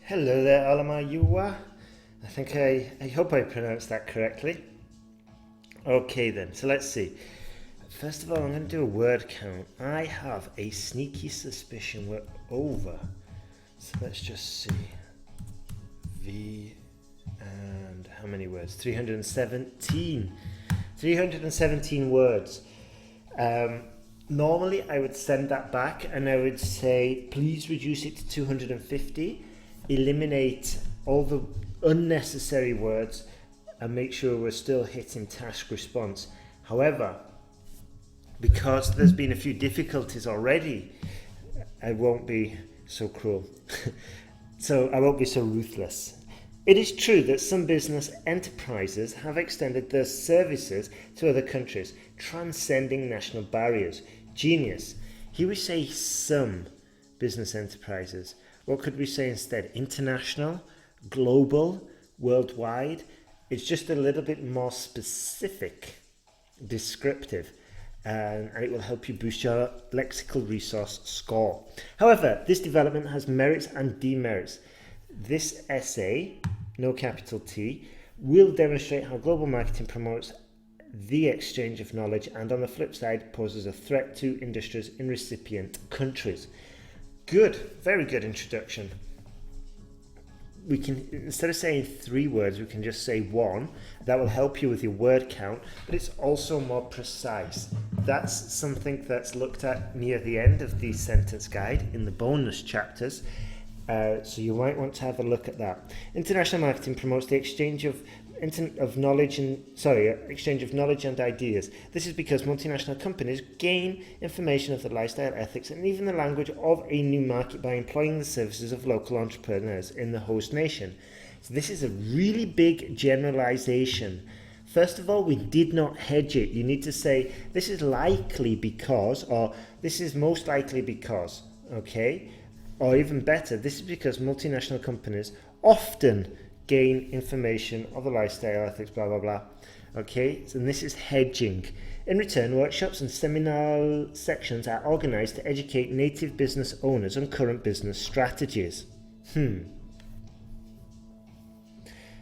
Hello there, Olumayowa. I hope I pronounced that correctly. Okay then, so let's see. First of all, I'm going to do a word count. I have a sneaky suspicion we're over. So let's just see. V and how many words? 317. 317 words. Normally I would send that back and I would say, please reduce it to 250. Eliminate all the unnecessary words and make sure we're still hitting task response. However, because there's been a few difficulties already, I won't be so cruel. So I won't be so ruthless. It is true that some business enterprises have extended their services to other countries, transcending national barriers. Genius. Here we say some business enterprises. What could we say instead? International, global, worldwide. It's just a little bit more specific, descriptive, and it will help you boost your lexical resource score. However, this development has merits and demerits. This essay, no capital T, will demonstrate how global marketing promotes the exchange of knowledge and on the flip side poses a threat to industries in recipient countries. Good, very good introduction. We can, instead of saying 3 words, we can just say 1. That will help you with your word count, but it's also more precise. That's something that's looked at near the end of the sentence guide in the bonus chapters. So you might want to have a look at that. International marketing promotes the exchange of knowledge and ideas. This is because multinational companies gain information of the lifestyle, ethics, and even the language of a new market by employing the services of local entrepreneurs in the host nation. So this is a really big generalization. First of all, we did not hedge it. You need to say, this is likely because, or this is most likely because, okay? Or even better, this is because multinational companies often gain information of the lifestyle, ethics, blah, blah, blah. Okay, so this is hedging. In return, workshops and seminar sections are organized to educate native business owners on current business strategies.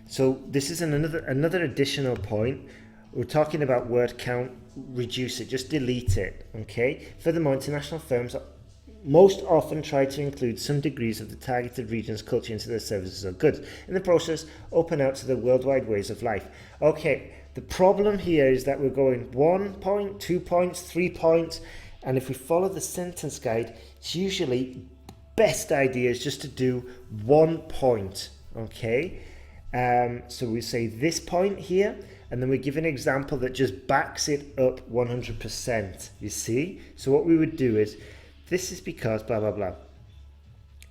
So this is another additional point. We're talking about word count, reduce it, just delete it, okay? Furthermore, international firms most often try to include some degrees of the targeted region's culture into their services or goods. In the process, open out to the worldwide ways of life. Okay, the problem here is that we're going 1 point, 2 points, 3 points, and if we follow the sentence guide, it's usually best idea is just to do 1 point, okay? So we say this point here, and then we give an example that just backs it up 100%, you see? So what we would do is, this is because blah, blah, blah.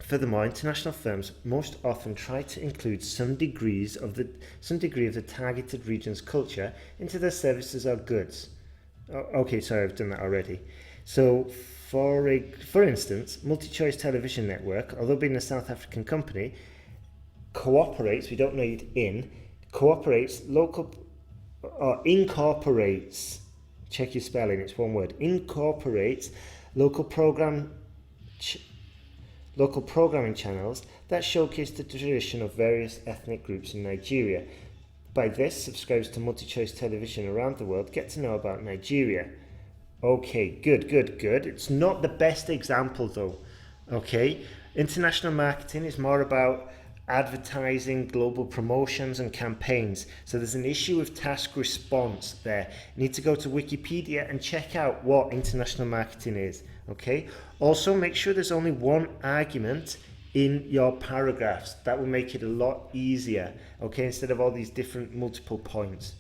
Furthermore, international firms most often try to include some degree of the targeted region's culture into their services or goods. Okay, sorry, I've done that already. So, for instance, MultiChoice Television Network, although being a South African company, incorporates check your spelling, it's one word, incorporates local programming channels that showcase the tradition of various ethnic groups in Nigeria. By this, subscribers to MultiChoice Television around the world get to know about Nigeria. Okay, good. It's not the best example though, okay? International marketing is more about advertising, global promotions and campaigns. So there's an issue with task response there. You need to go to Wikipedia and check out what international marketing is, okay? Also make sure there's only one argument in your paragraphs. That will make it a lot easier, okay, instead of all these different multiple points.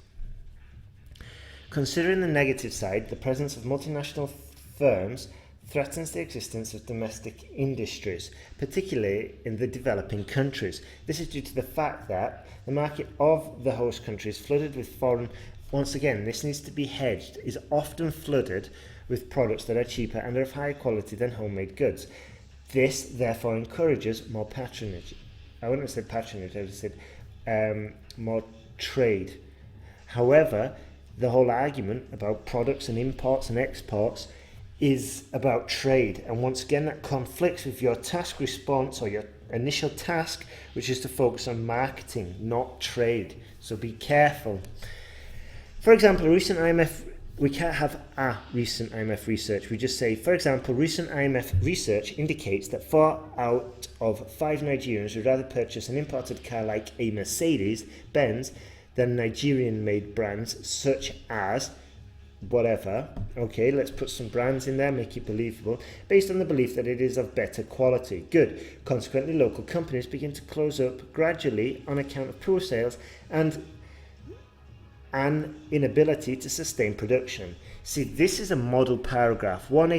Considering the negative side, the presence of multinational firms threatens the existence of domestic industries, particularly in the developing countries. This is due to the fact that the market of the host country is flooded with foreign, once again, this needs to be hedged, is often flooded with products that are cheaper and are of higher quality than homemade goods. This, therefore, encourages more patronage. I wouldn't have said patronage, I would have said more trade. However, the whole argument about products and imports and exports is about trade, and once again that conflicts with your task response or your initial task, which is to focus on marketing, not trade. So be careful. For example, we can't have a recent IMF research. We just say, for example, recent IMF research indicates that 4 out of 5 Nigerians would rather purchase an imported car like a Mercedes-Benz than Nigerian-made brands such as whatever. Okay, let's put some brands in there, make it believable, based on the belief that it is of better quality. Good. Consequently, local companies begin to close up gradually on account of poor sales and an inability to sustain production. See, this is a model paragraph. One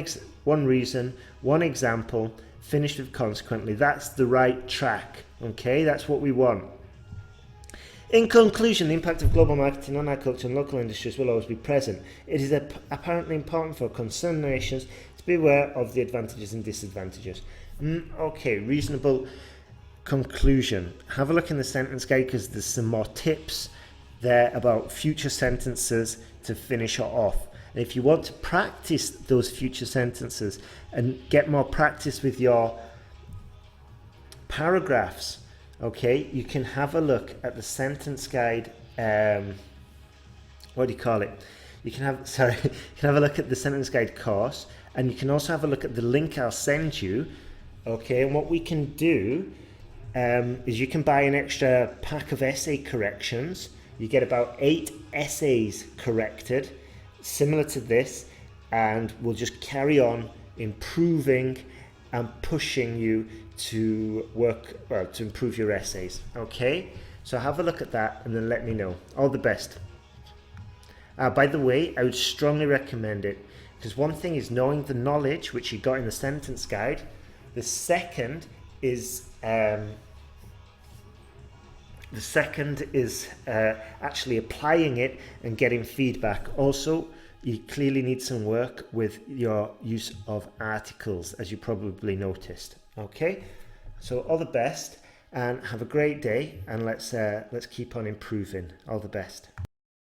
reason, one example, finished with consequently. That's the right track. Okay, that's what we want. In conclusion, the impact of global marketing on our culture and local industries will always be present. It is apparently important for concerned nations to be aware of the advantages and disadvantages. Okay, reasonable conclusion. Have a look in the sentence guide because there's some more tips there about future sentences to finish off. And if you want to practice those future sentences and get more practice with your paragraphs, okay, you can have a look at the sentence guide. What do you call it? You can have a look at the sentence guide course, and you can also have a look at the link I'll send you. Okay, and what we can do is you can buy an extra pack of essay corrections. You get about 8 essays corrected, similar to this, and we'll just carry on improving and pushing you to to improve your essays. Okay, so have a look at that and then let me know. All the best. By the way, I would strongly recommend it, because one thing is knowing the knowledge which you got in the sentence guide. The second is actually applying it and getting feedback. Also, you clearly need some work with your use of articles, as you probably noticed. Okay, so all the best and have a great day, and let's keep on improving. All the best.